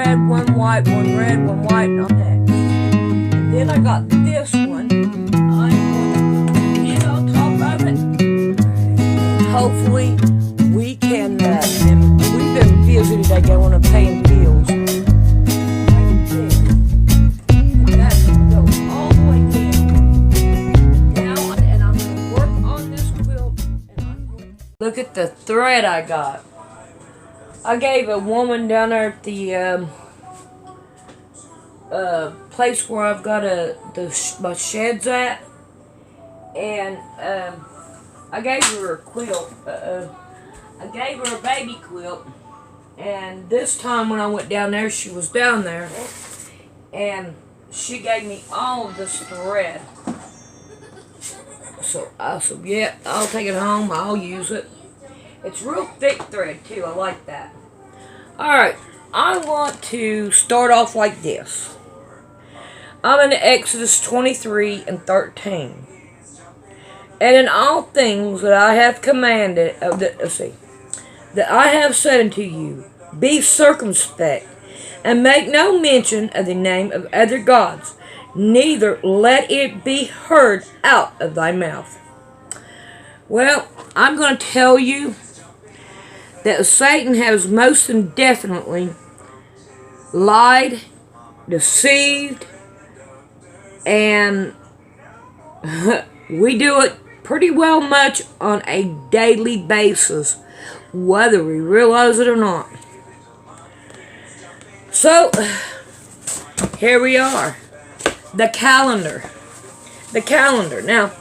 red, one white, one red, one white, and on next. And then I got this one. I'm going to get on top of it. Hopefully, we can, and we've been busy today going and paying bills. Look at the thread I got. I gave a woman down there at the place where I've got my sheds at, and I gave her a quilt. I gave her a baby quilt, and this time when I went down there, she was down there, and she gave me all of this thread. So I said, yeah, I'll take it home. I'll use it. It's real thick thread, too. I like that. Alright, I want to start off like this. I'm in Exodus 23 and 13. And in all things that I have commanded, that I have said unto you, be circumspect, and make no mention of the name of other gods, neither let it be heard out of thy mouth. Well, I'm going to tell you that Satan has most definitely lied, deceived, and we do it pretty well much on a daily basis, whether we realize it or not. So, here we are. The calendar. The calendar. Now,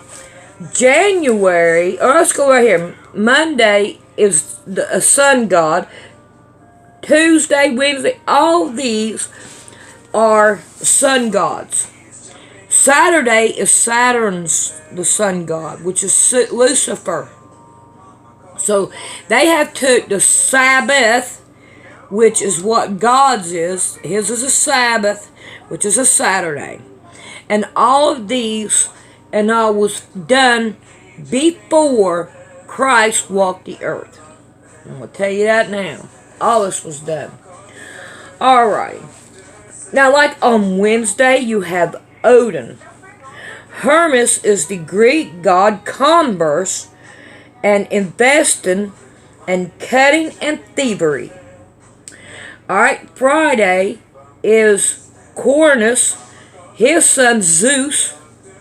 January, or let's go right here. Monday is a sun god. Tuesday, Wednesday, all these are sun gods. Saturday is Saturn's the sun god, which is Lucifer. So they have took the Sabbath, which is what God's is. His is a Sabbath, which is a Saturday. And all of these and all was done before Christ walked the earth. I'm going to tell you that now. All this was done. Alright. Now, like on Wednesday, you have Odin. Hermes is the Greek god commerce and investing and cutting and thievery. Alright, Friday is Cronus. His son Zeus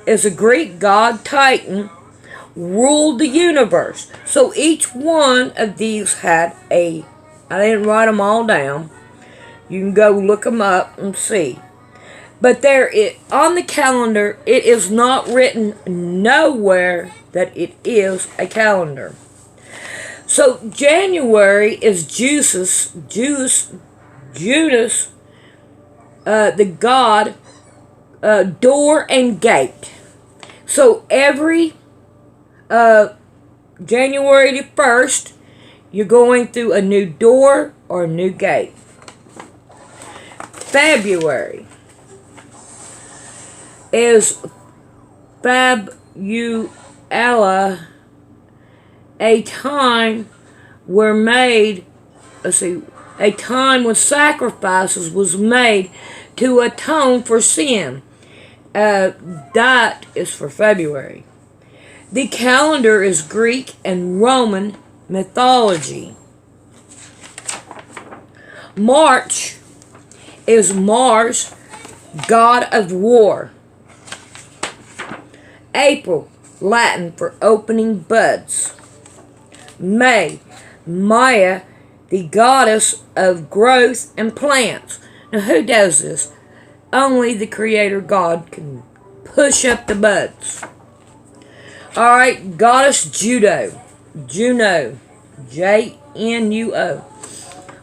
is a Greek god Titan, ruled the universe. So each one of these had I didn't write them all down. You can go look them up and see. But on the calendar, it is not written nowhere that it is a calendar. So January is Judas, the god, door and gate. So every January the 1st, you're going through a new door or a new gate. February is Fabuela, a time a time when sacrifices was made to atone for sin. That is for February. The calendar is Greek and Roman mythology. March is Mars, god of war. April, Latin for opening buds. May, Maya, the goddess of growth and plants. Now, who does this? Only the Creator God can push up the buds. Alright, goddess Juno, J-N-U-O.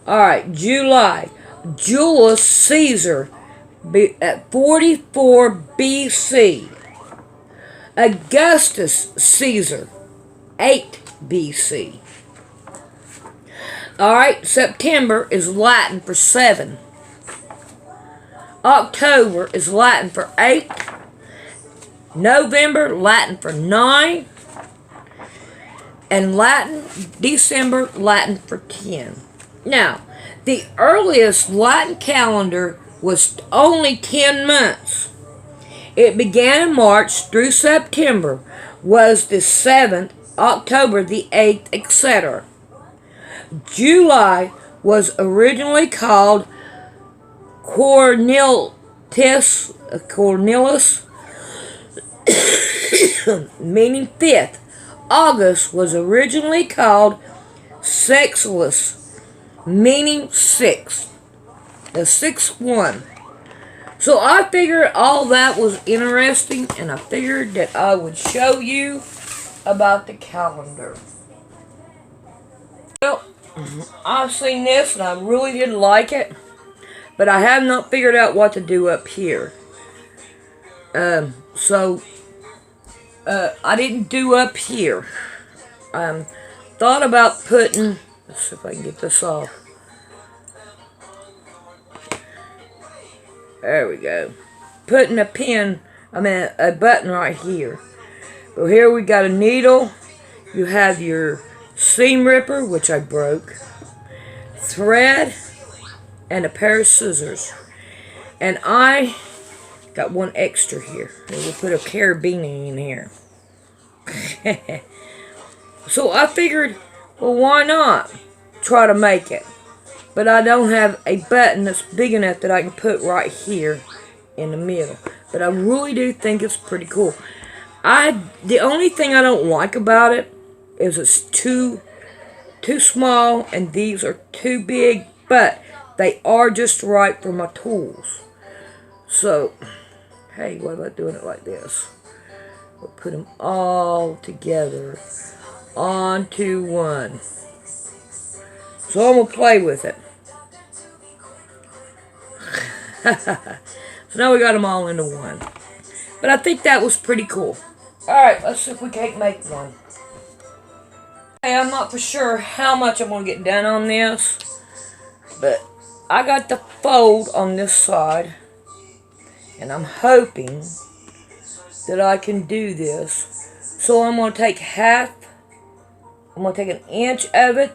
Alright, July, Julius Caesar at 44 B.C. Augustus Caesar, 8 B.C. Alright, September is Latin for 7. October is Latin for 8. November, Latin for 9. And December, Latin for 10. Now, The earliest Latin calendar was only 10 months. It began in March through September, was the 7th, October the 8th, etc. July was originally called Cornelis, meaning fifth. August was originally called Sextilis, meaning sixth. The sixth one. So I figured all that was interesting, and I figured that I would show you about the calendar. Well, I've seen this and I really did like it, but I have not figured out what to do up here. I didn't do up here. Thought about putting, let's see if I can get this off. There we go. Putting a button right here. So here we got a needle. You have your seam ripper, which I broke, thread, and a pair of scissors. And I got one extra here. And we'll put a carabiner in here. So I figured, well, why not try to make it? But I don't have a button that's big enough that I can put right here in the middle. But I really do think it's pretty cool. The only thing I don't like about it is it's too small and these are too big, but they are just right for my tools. So, hey, what about doing it like this? We'll put them all together onto one. So I'm going to play with it. So now we got them all into one. But I think that was pretty cool. Alright, let's see if we can't make one. Okay, I'm not for sure how much I'm going to get done on this. But I got the fold on this side. And I'm hoping that I can do this. So I'm going to take I'm going to take an inch of it.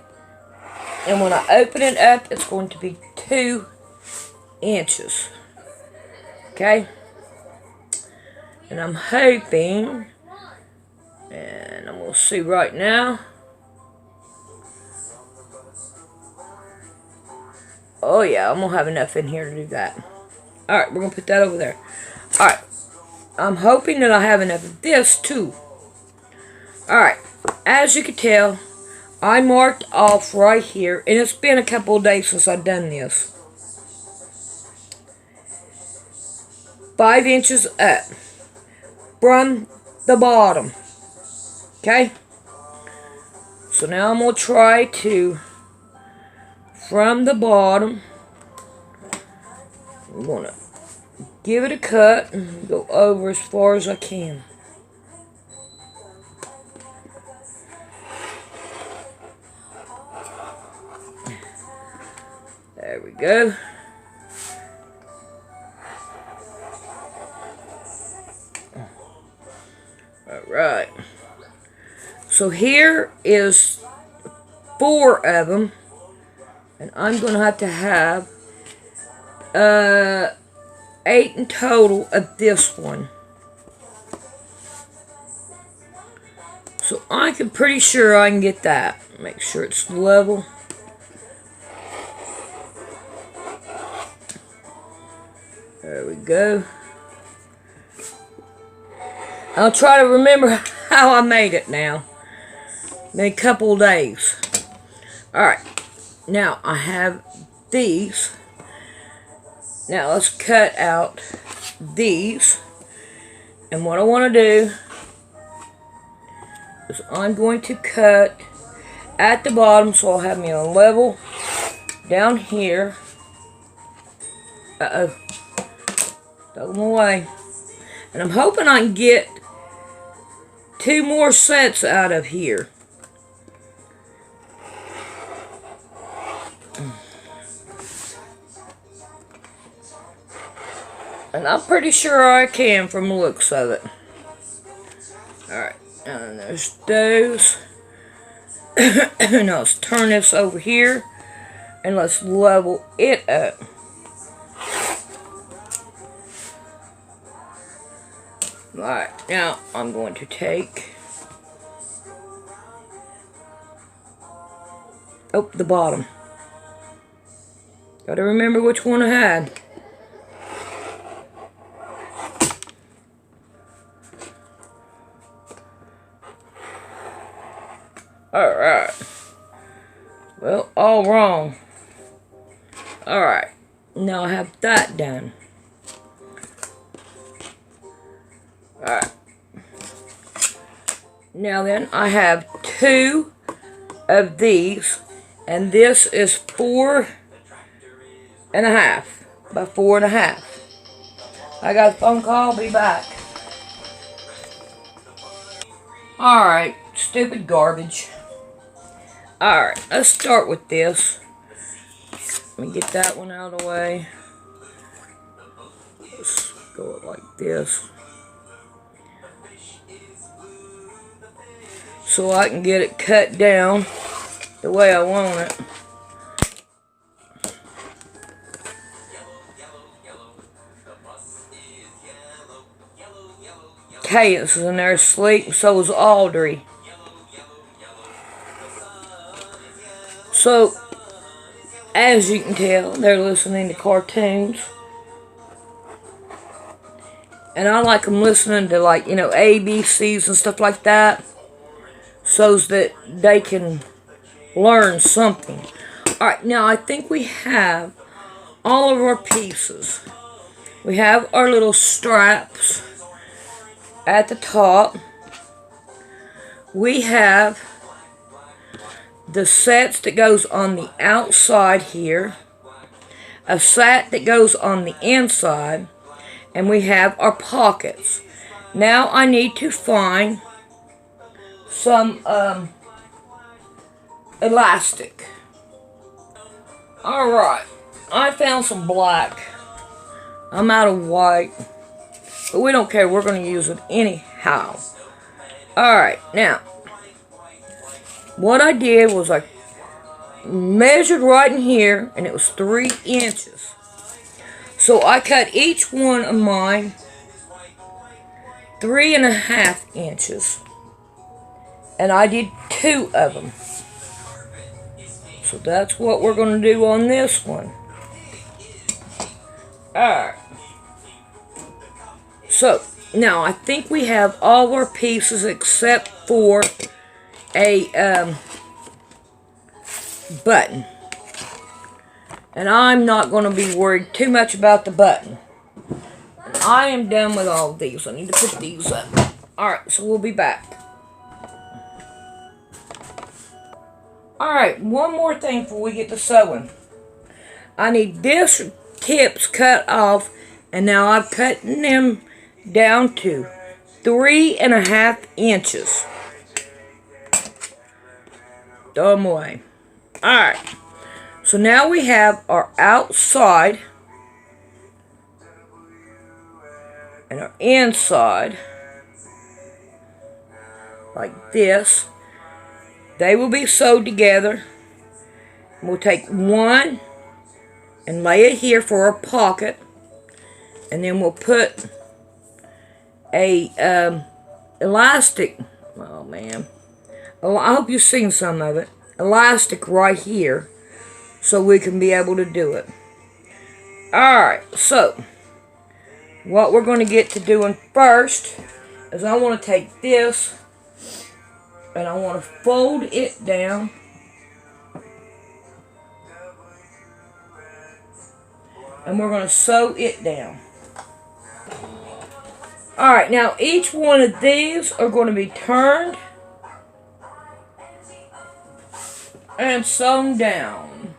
And when I open it up, it's going to be 2 inches. Okay? And I'm hoping, and I'm going to see right now. Oh yeah, I'm going to have enough in here to do that. Alright, we're going to put that over there. Alright. I'm hoping that I have enough of this too. Alright. As you can tell, I marked off right here, and it's been a couple of days since I've done this. 5 inches up from the bottom. Okay? So now I'm going to try to, from the bottom, I'm going to give it a cut and go over as far as I can. There we go. Alright. So here is 4 of them. And I'm going to have 8 in total of this one. So I can pretty sure I can get that. Make sure it's level. There we go. I'll try to remember how I made it now. In a couple of days. Alright. Now I have these. Now let's cut out these. And what I want to do is I'm going to cut at the bottom, so I'll have me a level down here. Uh-oh. Throw them away. And I'm hoping I can get 2 more sets out of here. And I'm pretty sure I can from the looks of it. Alright, and there's those. Now let's turn this over here. and let's level it up. Alright, now I'm going to take the bottom. Gotta remember which one I had. Alright. Well, all wrong. Alright. Now I have that done. Alright. Now then, I have 2 of these. And this is 4.5 by 4.5. I got a phone call, I'll be back. Alright, stupid garbage. Alright, let's start with this. Let me get that one out of the way. Let's go like this. So I can get it cut down the way I want it. Caius is in there asleep, so is Audrey. So, as you can tell, they're listening to cartoons. And I like them listening to, like, ABCs and stuff like that, so that they can learn something. Alright, now I think we have all of our pieces. We have our little straps at the top. We have the sets that goes on the outside here, a set that goes on the inside, and we have our pockets. Now I need to find some elastic. Alright, I found some black. I'm out of white, but we don't care, we're going to use it anyhow. Alright, now what I did was I measured right in here, and it was 3 inches. So I cut each one of mine 3.5 inches. And I did 2 of them. So that's what we're going to do on this one. Alright. So, now I think we have all our pieces except for a button. And I'm not going to be worried too much about the button. I am done with all of these. I need to put these up. Alright, so we'll be back. Alright, one more thing before we get to sewing. I need this tips cut off, and now I've cut them down to 3.5 inches. Throw them away. Alright, so now we have our outside and our inside, like this. They will be sewed together. We'll take one and lay it here for our pocket, and then we'll put a elastic. Oh man, I hope you've seen some of it. Elastic right here, so we can be able to do it. Alright, so what we're going to get to doing first is I want to take this and I want to fold it down. And we're going to sew it down. Alright, now each one of these are going to be turned and sewn down.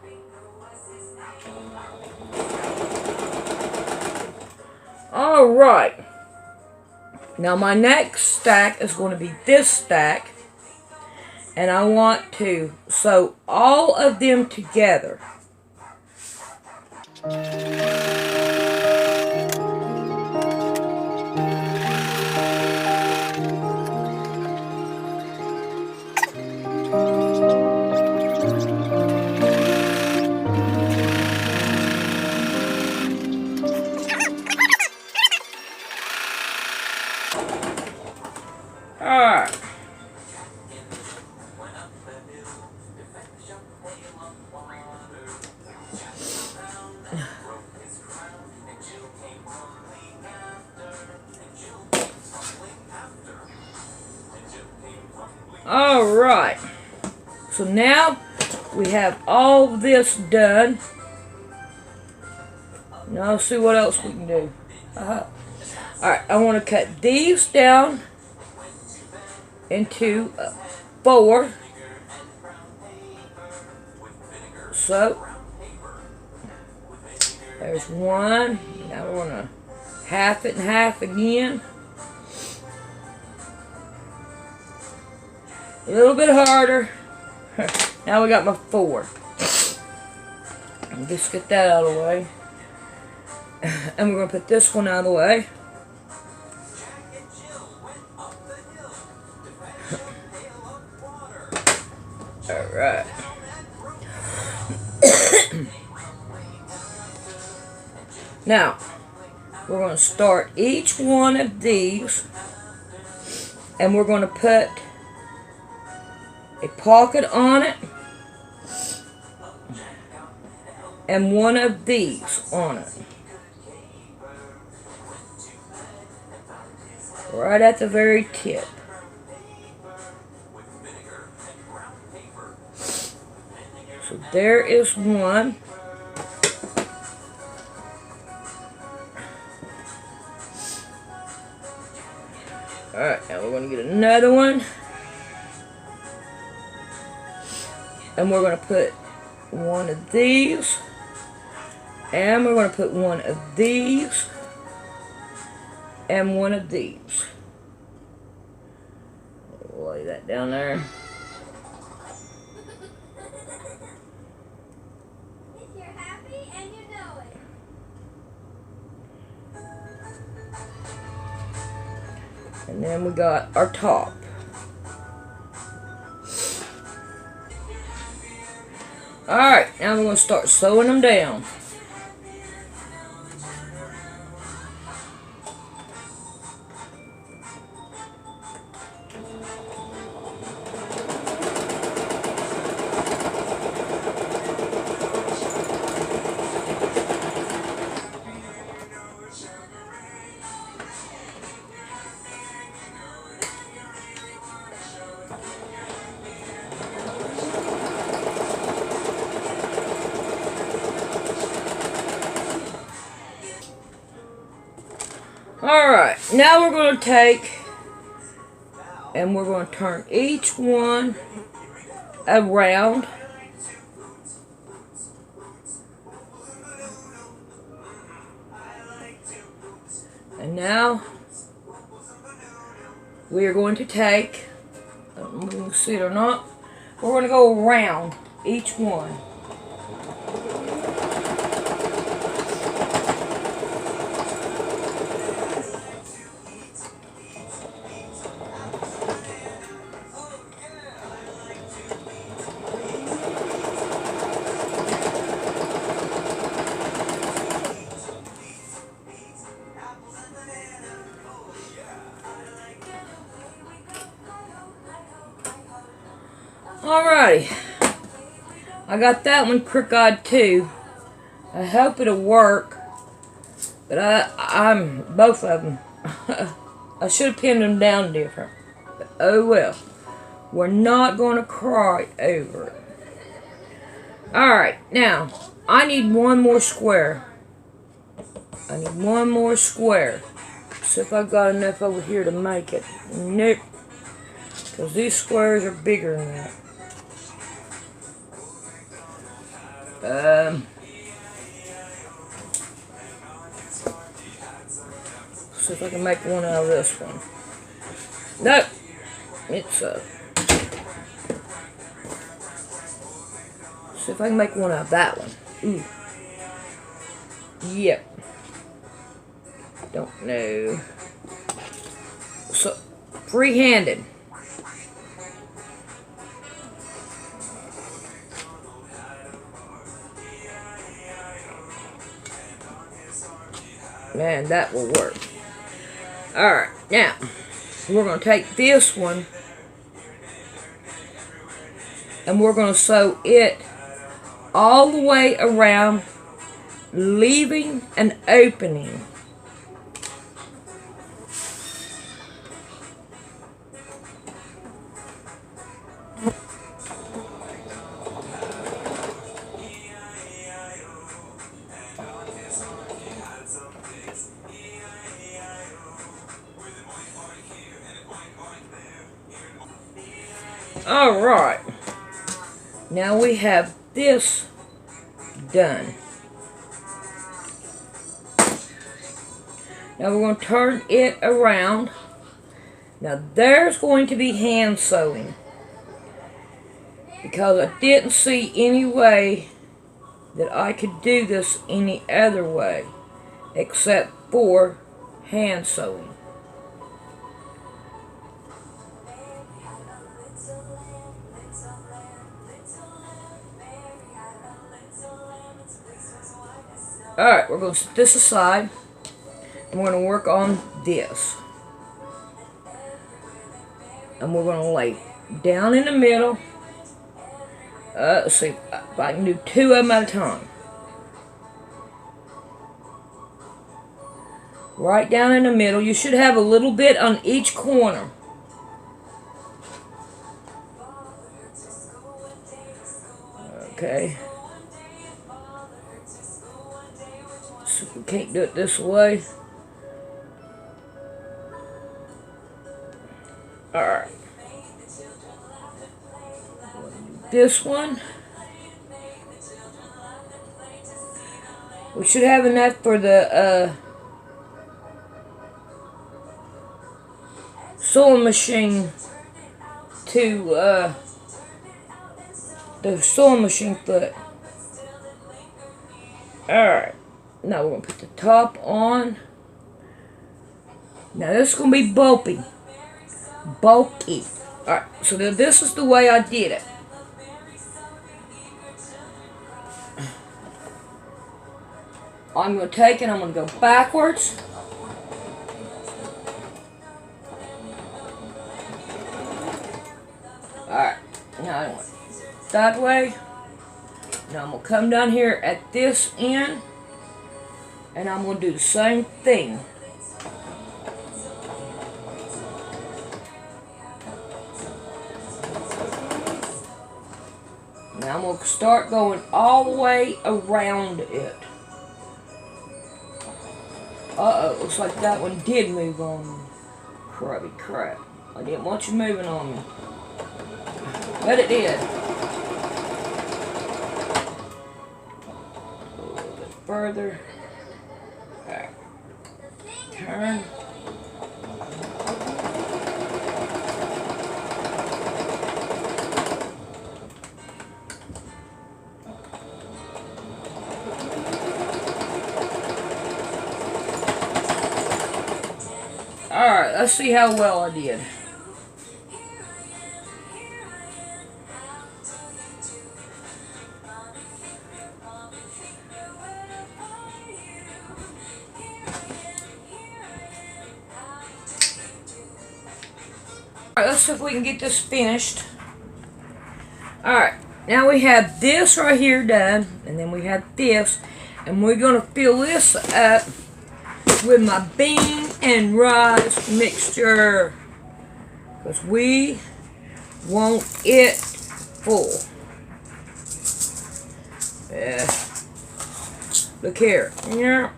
Alright. Now my next stack is going to be this stack. And I want to sew all of them together. So now we have all this done. Now let's see what else we can do. Alright, I want to cut these down into 4. So, there's 1. Now we're going to half it in half again. A little bit harder. Now we got my 4. Just get that out of the way. And we're going to put this one out of the way. Alright. Now, we're going to start each one of these, and we're going to put a pocket on it, and one of these on it. Right at the very tip. So there is one. Alright, now we're going to get another one. And we're going to put one of these. And we're going to put one of these. And one of these. Lay that down there. You're happy and you know it. And then we got our top. Alright, now we're going to start sewing them down. Alright, now we're going to take and we're going to turn each one around. And now we are going to take, I don't know if you can see it or not, we're going to go around each one. Alrighty, I got that one crook-eyed too. I hope it'll work, but I'm both of them. I should have pinned them down different, but oh well. We're not going to cry over it. Alright, now I need one more square. I need one more square. See if I've got enough over here to make it. Nope, because these squares are bigger than that. See if I can make one out of this one. Nope. It's see if I can make one out of that one. Ooh. Yep. Don't know. So, free-handed. Man, that will work. Alright, now, we're going to take this one and we're going to sew it all the way around, leaving an opening. Alright. Now we have this done. Now we're going to turn it around. Now there's going to be hand sewing, because I didn't see any way that I could do this any other way except for hand sewing. Alright, we're going to set this aside, and we're going to work on this. And we're going to lay down in the middle. Let's see if I can do 2 of them at a time. Right down in the middle. You should have a little bit on each corner. Okay. So we can't do it this way. Alright. This one. We should have enough for the sewing machine to the sewing machine foot. Alright. Now we're going to put the top on. Now this is going to be bulky. Alright, so this is the way I did it. I'm going to take it, I'm going to go backwards. Alright, now I went that way. Now I'm going to come down here at this end, and I'm going to do the same thing. Now I'm going to start going all the way around it. Uh-oh, looks like that one did move on me. Crabby crap. I didn't want you moving on me. But it did. A little bit further. Alright. Turn. Alright, let's see how well I did. Alright, let's see if we can get this finished. Alright, now we have this right here done, and then we have this, and we're going to fill this up with my bean and rice mixture, because we want it full. Yeah. Look here. Yeah.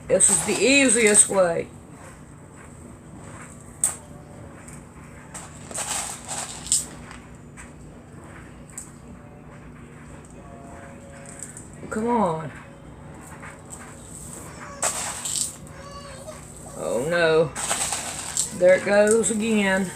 This is the easiest way. Come on. Oh no. There it goes again.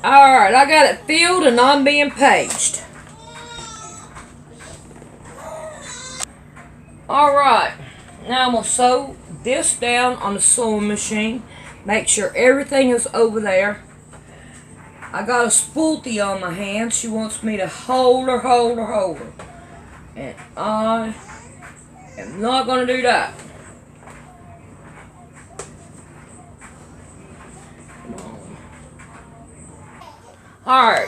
Alright, I got it filled and I'm being paged. Alright, now I'm going to sew this down on the sewing machine. Make sure everything is over there. I got a spoolie on my hand. She wants me to hold her. And I am not going to do that. Alright,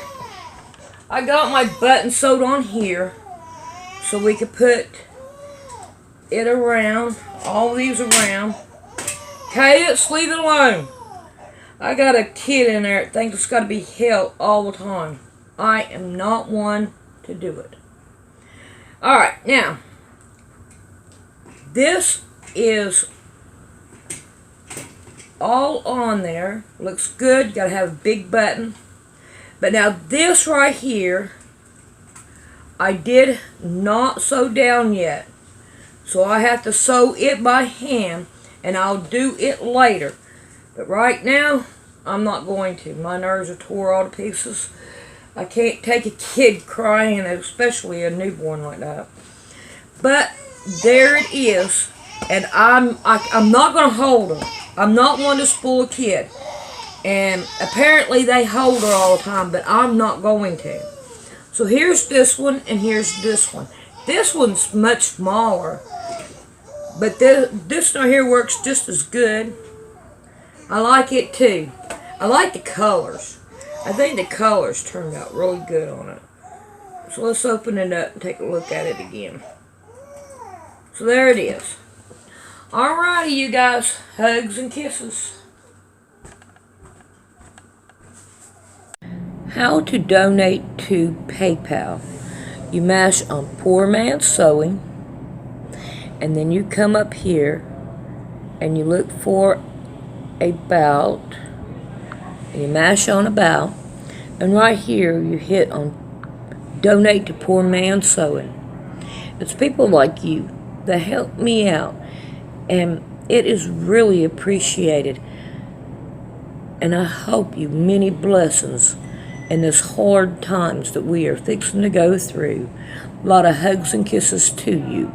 I got my button sewed on here so we could put it around, all these around. Cadence, leave it alone. I got a kid in there that thinks it's got to be held all the time. I am not one to do it. Alright, now, this is all on there. Looks good. Got to have a big button. But now this right here, I did not sew down yet. So I have to sew it by hand, and I'll do it later. But right now, I'm not going to. My nerves are tore all to pieces. I can't take a kid crying, especially a newborn like that. But there it is, and I'm not going to hold her. I'm not one to spoil a kid. And apparently they hold her all the time, but I'm not going to. So here's this one, and here's this one. This one's much smaller, but this one here works just as good. I like it too. I like the colors. I think the colors turned out really good on it. So let's open it up and take a look at it again. So there it is. Alrighty, you guys. Hugs and kisses. How to donate to PayPal. You mash on Poor Man's Sewing, and then you come up here and you look for About, and you mash on About, and right here you hit on Donate to Poor Man's Sewing. It's people like you that help me out, and it is really appreciated, and I hope you many blessings in this hard times that we are fixing to go through. A lot of hugs and kisses to you.